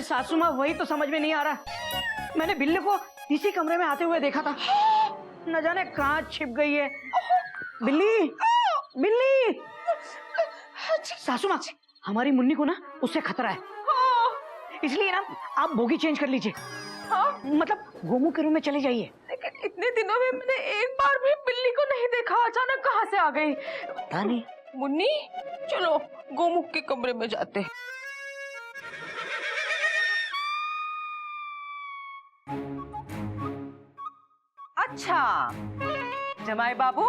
सासू माँ वही तो समझ में नहीं आ रहा। मैंने बिल्ली को इसी कमरे में आते हुए देखा था, न जाने कहाँ छिप गई है। बिल्ली बिल्ली। सासू माँ, हमारी मुन्नी को ना उससे खतरा है, इसलिए ना आप बोगी चेंज कर लीजिए। हाँ? मतलब गोमू के रूम में चले जाइए। लेकिन इतने दिनों में मैंने एक बार भी बिल्ली को नहीं देखा, अचानक कहाँ से आ गई पता नहीं। मुन्नी चलो गोमुख के कमरे में जाते हैं। अच्छा जमाई बाबू,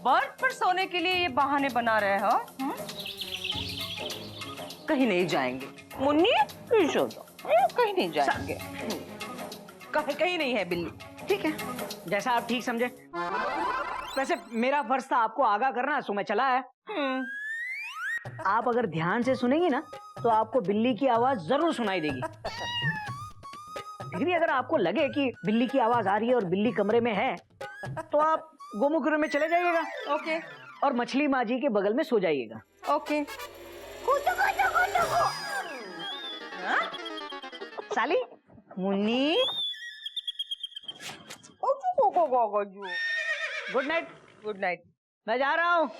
बर्थ पर सोने के लिए ये बहाने बना रहे हो? कहीं नहीं जाएंगे मुन्नी, कहीं नहीं जाएंगे। कहीं नहीं है बिल्ली। ठीक है, जैसा आप ठीक समझे। वैसे मेरा फर्ज था आपको आगाह करना, सो मैं चला है। आप अगर ध्यान से सुनेंगी ना तो आपको बिल्ली की आवाज जरूर सुनाई देगी। फिर भी अगर आपको लगे कि बिल्ली की आवाज आ रही है और बिल्ली कमरे में है, तो आप गोमुख रूम में चले जाइएगा। ओके। और मछली माँ जी के बगल में सो जाइएगा। ओके। साली Munni, good night. Good night. मैं जा रहा हूँ।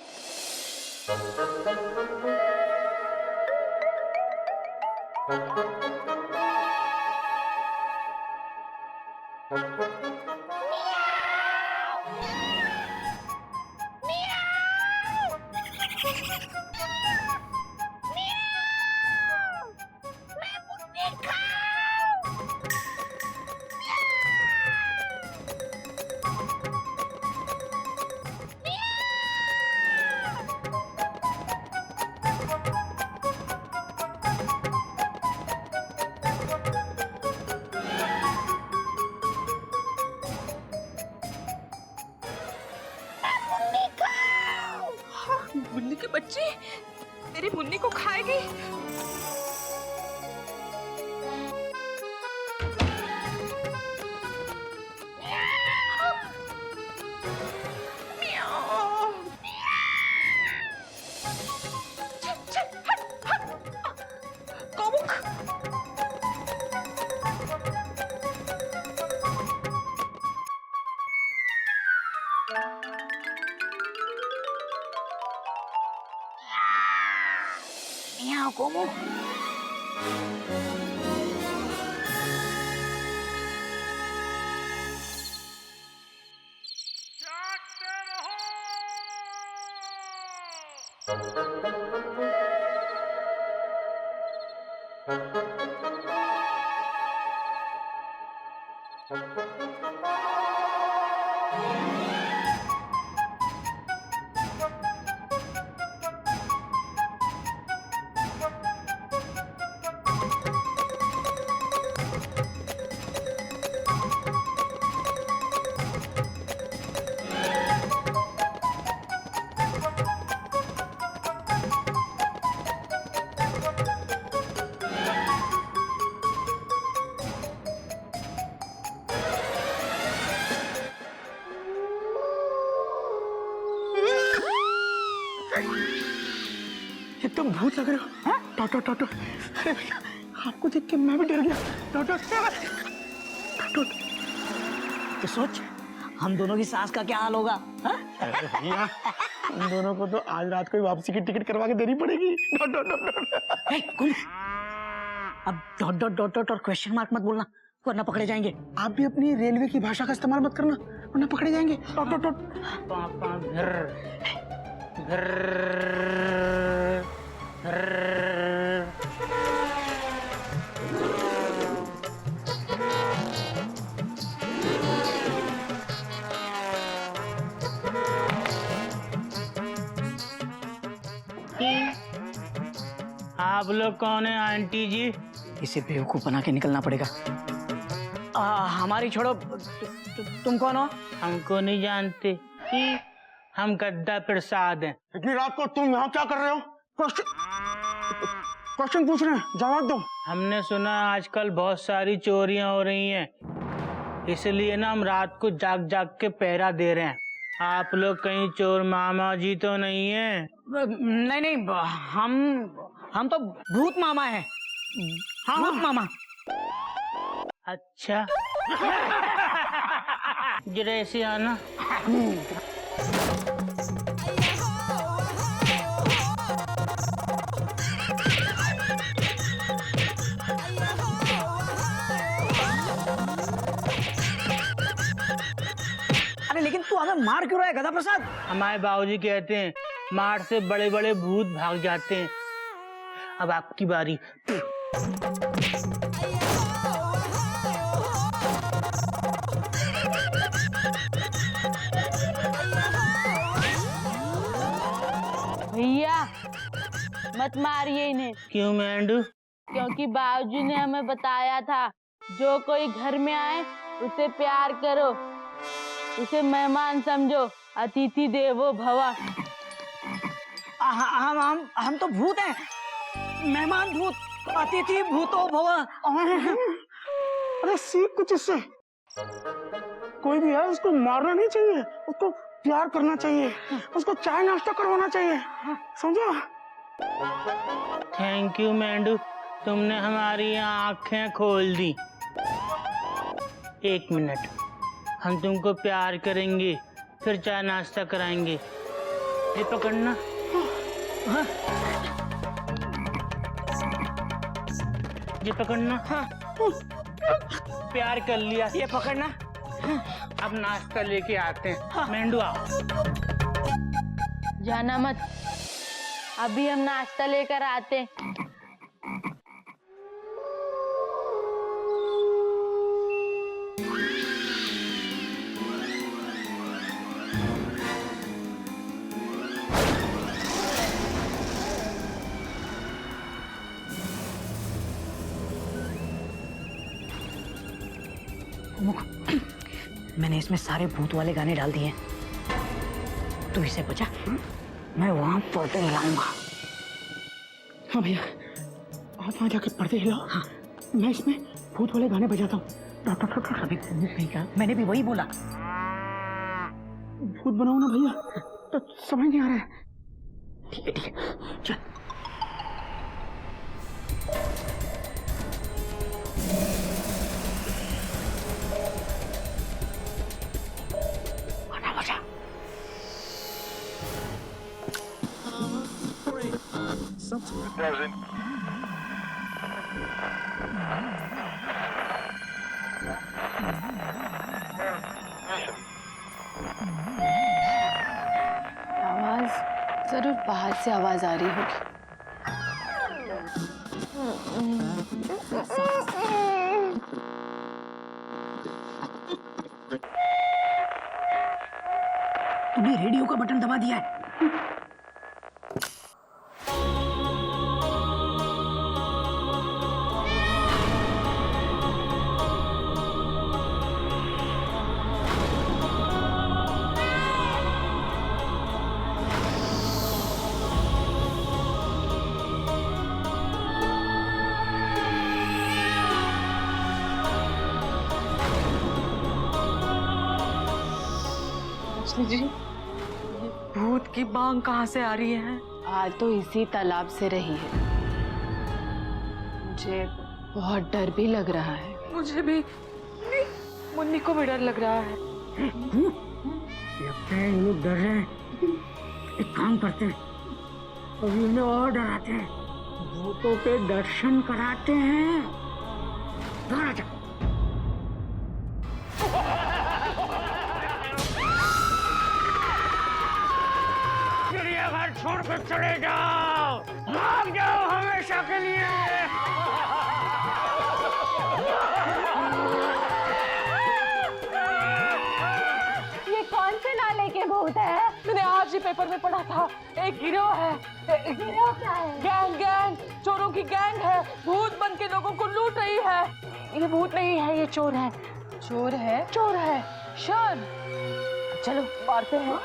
मुन्नी के बच्चे तेरी मुन्नी को खाएगी। गोमू, एकदम भूत लग रहे हो। टोटो टोटो, अरे भैया आपको देख के मैं भी डर गया। टोटो टोटो, तो सोच हम दोनों की सास का क्या हाल होगा। अरे भैया उन दोनों को तो आज रात को ही वापसी की टिकट करवा के देनी पड़ेगी। अब डॉट डॉट डॉट डॉट और क्वेश्चन मार्क मत बोलना, वरना पकड़े जाएंगे। आप भी अपनी रेलवे की भाषा का इस्तेमाल मत करना, वरना पकड़े जाएंगे। टोट टोट टोट। पापा घर घर आप लोग कौन है आंटी जी? इसे बेवकूफ बना के निकलना पड़ेगा। हमारी छोड़ो, तुम कौन हो? हमको नहीं जानते कि हम गद्दा प्रसाद हैं। इतनी रात को तुम यहाँ क्या कर रहे हो? क्वेश्चन पूछ रहे हैं, जवाब दो। हमने सुना आजकल बहुत सारी चोरियां हो रही हैं, इसलिए ना हम रात को जाग जाग के पहरा दे रहे हैं। आप लोग कहीं चोर मामा जी तो नहीं है? नहीं नहीं, हम तो भूत मामा हैं। हाँ मामा। अच्छा जरा ऐसे आना। अरे लेकिन तू हमें मार क्यों रहा है गधा प्रसाद? हमारे बाबूजी कहते हैं मार से बड़े बड़े भूत भाग जाते हैं। अब आपकी बारी। भैया मत मारिए इन्हें, क्यों मेंढू? क्योंकि बाबूजी ने हमें बताया था जो कोई घर में आए उसे प्यार करो, उसे मेहमान समझो, अतिथि देवो भव। हम तो भूत हैं, मेहमान भूत, अतिथि भूतो भव। अरे सीख कुछ इससे। कोई भी है उसको मारना नहीं चाहिए, उसको प्यार करना चाहिए, उसको चाय नाश्ता करवाना चाहिए, समझा? थैंक यू मेंढू, तुमने हमारी आंखें खोल दी। 1 मिनट, हम तुमको प्यार करेंगे, फिर चाय नाश्ता कराएंगे। ये पकड़ना। ये पकड़ना। प्यार कर लिया। ये पकड़ना। अब नाश्ता लेके आते हैं। मेंढू आओ। जाना मत, अभी हम नाश्ता लेकर आते। मैंने इसमें सारे भूत वाले गाने डाल दिए। तू इसे बचा, मैं वहां पर्दे हिलाऊंगा। हाँ भैया, आप वहाँ जाके पर्दे हिलाओ। हाँ, मैं इसमें भूत वाले गाने बजाता हूँ। अभी भूत नहीं कहा, मैंने भी वही बोला। भूत बनाओ ना भैया, तो समझ नहीं आ रहा है। ठीक है चल। आवाज जरूर बाहर से आवाज आ रही होगी। तूने रेडियो का बटन दबा दिया है। जी, भूत की बांग कहाँ से आ रही है? आ तो इसी तालाब से रही है। मुझे बहुत डर भी लग रहा है। मुझे भी, मुन्नी को भी डर लग रहा है। लगता है ये लोग डर रहे हैं। एक काम करते हैं, अभी इन्हें और डराते हैं, भूतों के दर्शन कराते हैं। बाहर आ जा। चिड़ियाघर छोड़ कर चले जाओ, भाग जाओ हमेशा के लिए। ये कौन से नाले के भूत है? मैंने आज ही पेपर में पढ़ा था, एक गिरोह है। गिरोह क्या है? गैंग, चोरों की गैंग है, भूत बन के लोगों को लूट रही है। ये भूत नहीं है, ये चोर है। चोर है? चोर है, शान। चलो मारते हैं।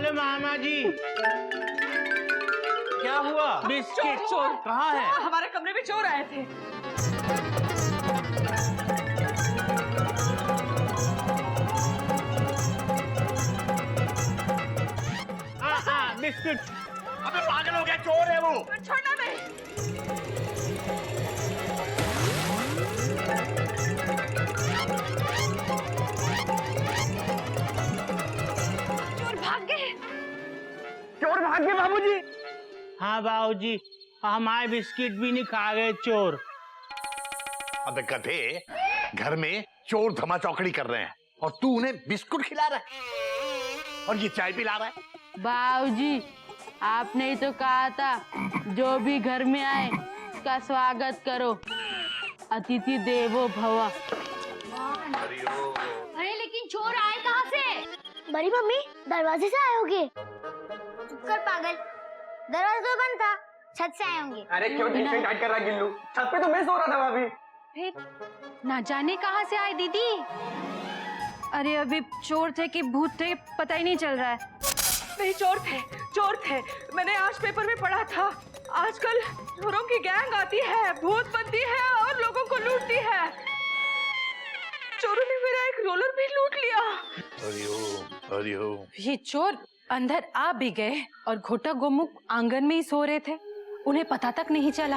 हेलो मामा जी। क्या हुआ? बिस्किट चोर कहाँ है? हमारे कमरे में चोर आए थे। हाँ, बिस्किट। अबे पागल हो गया, चोर है वो। छोड़ना नहीं। चोर भाग गए। चोर भाग गए बाबूजी। हाँ बाबूजी, हमारे बिस्किट भी नहीं खा गए चोर। अबे गधे, घर में चोर धमा चौकड़ी कर रहे हैं और तू उन्हें बिस्कुट खिला रहा है और ये चाय पिला रहा है। बाबूजी, आपने ही तो कहा था जो भी घर में आए उसका स्वागत करो, अतिथि देवो भव। अरे लेकिन चोर आए कहाँ से? बड़ी मम्मी, दरवाजे से आए होंगे। चुप कर पागल, दरवाजा तो बंद था, छत से आए होंगे। अरे क्यों ठीक से टाइट कर रहा है गिल्लू? छत पे तो मैं सो रहा था भाभी। फिर ना जाने कहाँ से आए दीदी। अरे अभी चोर थे कि भूत थे पता ही नहीं चल रहा है। नहीं, चोर थे। मैंने आज पेपर में पढ़ा था, आजकल चोरों की गैंग आती है, भूत बनती है और लोगों को लूटती है। चोरों ने मेरा एक रोलर भी लूट लिया। अरे हो। ये चोर अंदर आ भी गए और घोटा गोमुख आंगन में ही सो रहे थे, उन्हें पता तक नहीं चला।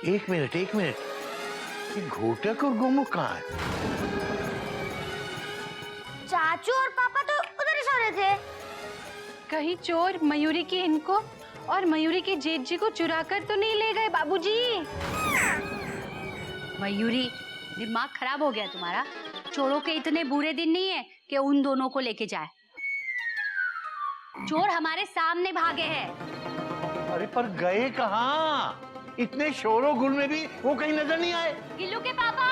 एक मिनट, ये घोटक और गोमुख कहाँ है? चाचू और पापा तो उधर ही सो रहे थे। कहीं चोर मयूरी की इनको और मयूरी की जेठ जी को चुरा कर तो नहीं ले गए बाबूजी? मयूरी, दिमाग खराब हो गया तुम्हारा। चोरों के इतने बुरे दिन नहीं है कि उन दोनों को लेके जाए। चोर हमारे सामने भागे हैं। अरे पर गए कहाँ? इतने शोरों गुल में भी वो कहीं नजर नहीं आए। गिल्लू के पापा,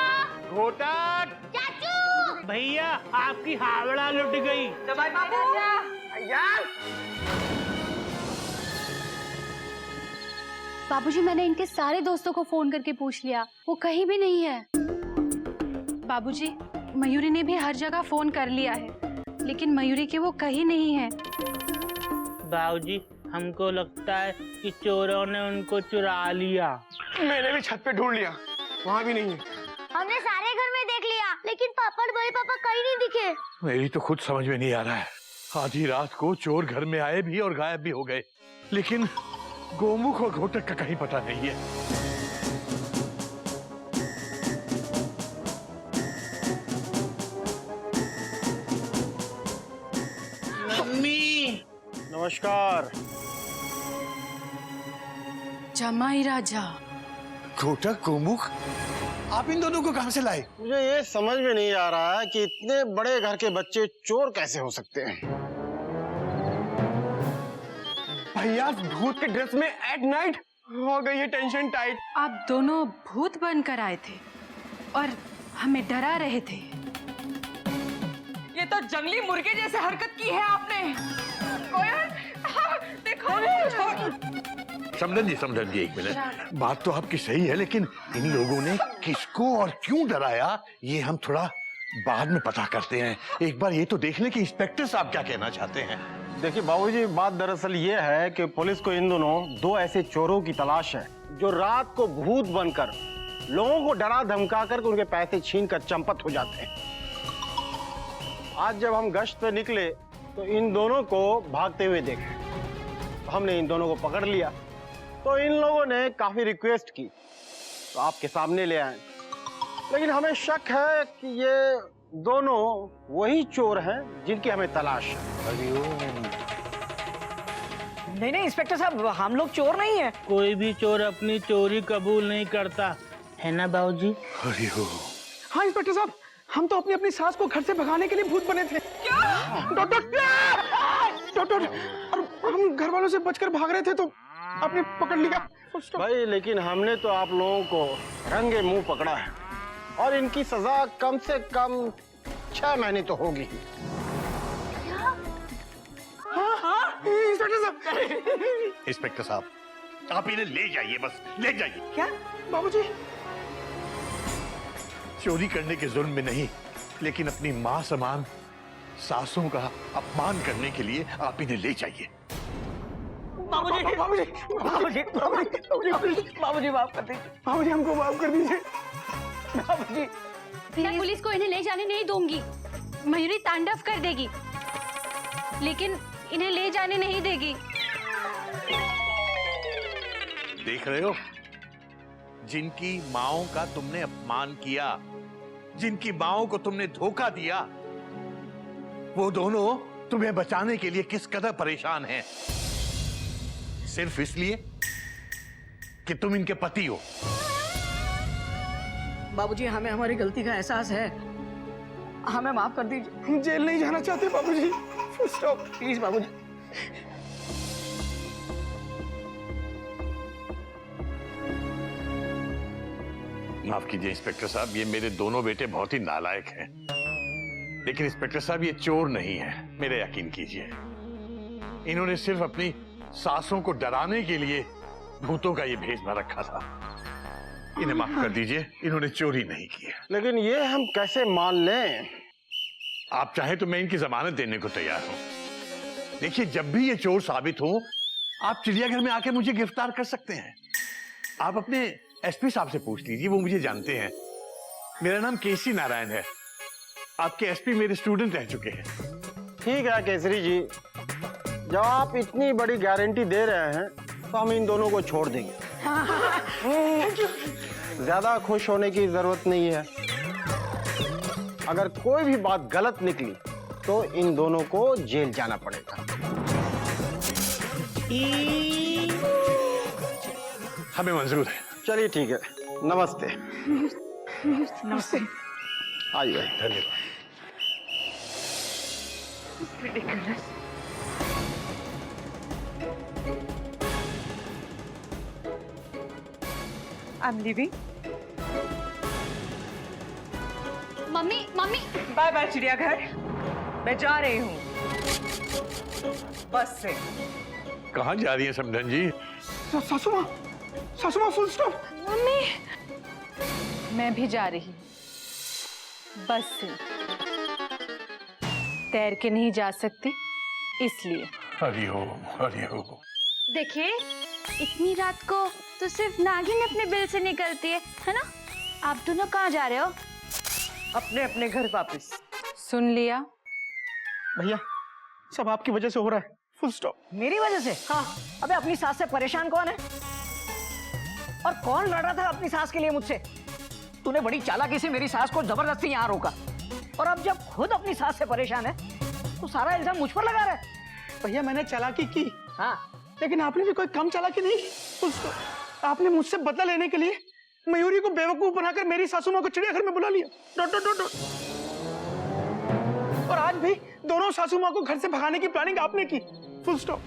घोटक, चाचू। भैया, आपकी हावड़ा लुट गई। जमाई बाबू, बाबूजी, मैंने इनके सारे दोस्तों को फोन करके पूछ लिया, वो कहीं भी नहीं है। बाबूजी, मयूरी ने भी हर जगह फोन कर लिया है, लेकिन मयूरी की वो कहीं नहीं है। बाबूजी, हमको लगता है कि चोरों ने उनको चुरा लिया। मैंने भी छत पे ढूंढ लिया, वहाँ भी नहीं है। हमने सारे घर में देख लिया, लेकिन पापा और बड़े पापा कहीं नहीं दिखे। मेरी तो खुद समझ में नहीं आ रहा है। आधी रात को चोर घर में आए भी और गायब भी हो गए, लेकिन गोमुख और घोटक का कहीं पता नहीं है। मम्मी, नमस्कार। जमाई राजा, घोटक, गोमुख, आप इन दोनों को कहां से लाए? मुझे ये समझ में नहीं आ रहा है कि इतने बड़े घर के बच्चे चोर कैसे हो सकते हैं। भैया भूत के ड्रेस में एट नाइट हो गई है टेंशन टाइट। आप दोनों भूत बनकर आए थे और हमें डरा रहे थे। ये तो जंगली मुर्गे जैसे हरकत की है आपने। कोयल, देखो। समझन जी एक मिनट, बात तो आपकी सही है, लेकिन इन लोगों ने किसको और क्यों डराया ये हम थोड़ा बाद में पता करते हैं। एक बार ये तो देख लें कि इंस्पेक्टर साहब क्या कहना चाहते हैं। देखिए बाबूजी, बात दरअसल ये है कि पुलिस को इन दोनों दो ऐसे चोरों की तलाश है जो रात को भूत बनकर लोगों को डरा धमका कर उनके पैसे छीन कर चंपत हो जाते हैं। आज जब हम गश्त पे निकले तो इन दोनों को भागते हुए देखे। हमने इन दोनों को पकड़ लिया तो इन लोगों ने काफी रिक्वेस्ट की तो आपके सामने ले आए, लेकिन हमें शक है कि ये दोनों वही चोर हैं जिनकी हमें तलाश है। नहीं इंस्पेक्टर साहब, हम लोग चोर नहीं है। कोई भी चोर अपनी चोरी कबूल नहीं करता है ना बाबूजी? हाँ इंस्पेक्टर साहब, हम तो अपनी अपनी सास को घर से भगाने के लिए भूत बने थे। क्या? डॉक्टर, और हम घर वालों से बचकर भाग रहे थे तो आपने पकड़ लिया। भाई लेकिन हमने तो आप लोगों को रंगे मुंह पकड़ा है और इनकी सजा कम से कम 6 महीने तो होगी। हाँ, इंस्पेक्टर साहब, आप इन्हें ले जाइए, बस ले जाइए। क्या बाबूजी? चोरी करने के जुर्म में नहीं, लेकिन अपनी माँ समान सासों का अपमान करने के लिए आप इन्हें ले जाइए। बाबूजी बाबूजी बाबूजी बाबूजी माफ कर दीजिए। बाबूजी हमको माफ कर दीजिए। बाबूजी मैं पुलिस को इन्हें ले जाने नहीं दूंगी। मयूरी तांडव कर देगी, लेकिन इन्हें ले जाने नहीं देगी। देख रहे हो, जिनकी माओं का तुमने अपमान किया, जिनकी माओं को तुमने धोखा दिया, वो दोनों तुम्हें बचाने के लिए किस कदर परेशान हैं, सिर्फ इसलिए कि तुम इनके पति हो। बाबूजी हमें हमारी गलती का एहसास है, हमें माफ कर दीजिए। हम जेल नहीं जाना चाहते बाबूजी। स्टॉप प्लीज बाबूजी। माफ कीजिए इंस्पेक्टर साहब, ये मेरे दोनों बेटे बहुत ही नालायक हैं, लेकिन इंस्पेक्टर साहब ये चोर नहीं है, मेरे यकीन कीजिए। इन्होंने सिर्फ अपनी सासों को डराने के लिए भूतों का ये भेष में रखा था। इन्हें माफ कर दीजिए, इन्होंने चोरी नहीं की। लेकिन ये हम कैसे मान लें? आप चाहे तो मैं इनकी जमानत देने को तैयार हूं। देखिए, जब भी ये चोर साबित हो, आप चिड़ियाघर में आके मुझे गिरफ्तार कर सकते हैं। आप अपने एसपी साहब से पूछ लीजिए, वो मुझे जानते हैं। मेरा नाम केसी नारायण है। आपके एसपी मेरे स्टूडेंट रह चुके हैं। ठीक है केसरी जी, जब आप इतनी बड़ी गारंटी दे रहे हैं तो हम इन दोनों को छोड़ देंगे। ज्यादा खुश होने की जरूरत नहीं है। अगर कोई भी बात गलत निकली तो इन दोनों को जेल जाना पड़ेगा। हमें मंजूर है। चलिए ठीक है, नमस्ते। नमस्ते। आइए। धन्यवाद। I'm leaving. Mummy mummy bye bye चिड़ियाघर, मैं जा रही हूँ बस से। कहाँ जा रही हैं समधन जी? सासू माँ फुल स्टॉप। मम्मी मैं भी जा रही हूँ, बस से। तैर के नहीं जा सकती इसलिए। हरिओम हरिओम। देखिए, इतनी रात को तो सिर्फ नागिन अपने बिल से निकलती है ना? आप दोनों कहाँ जा रहे हो? अपने अपने घर वापस। सुन लिया? भैया, सब आपकी वजह से हो रहा है। Full stop. मेरी वजह से? हाँ। अबे अपनी सास से परेशान कौन है? और कौन लड़ रहा था अपनी सास के लिए मुझसे? तूने बड़ी चालाकी से मेरी सास को जबरदस्ती यहाँ रोका, और अब जब खुद अपनी सास से परेशान है तो सारा इल्जाम मुझ पर लगा रहा है। भैया, मैंने चालाकी की, हाँ, लेकिन आपने भी कोई कम चालाकी नहीं की। Full stop. आपने मुझसे बदला लेने के लिए मयूरी को बेवकूफ बनाकर मेरी सासू माँ को चिड़ियाघर में बुला लिया। Dot dot dot dot. और आज भी दोनों सासू माँ को घर से भगाने की प्लानिंग आपने की। Full stop.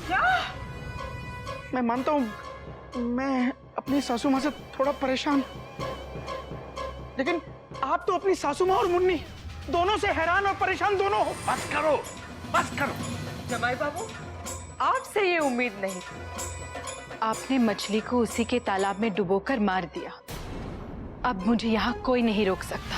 क्या? मैं मानता हूँ, मैं अपनी सासू माँ से थोड़ा परेशान, लेकिन आप तो अपनी सासू माँ और मुन्नी दोनों से हैरान और परेशान दोनों हो। बस करो, बस करो। जमाई बाबू, आपसे ये उम्मीद नहीं थी। आपने मछली को उसी के तालाब में डुबोकर मार दिया। अब मुझे यहाँ कोई नहीं रोक सकता।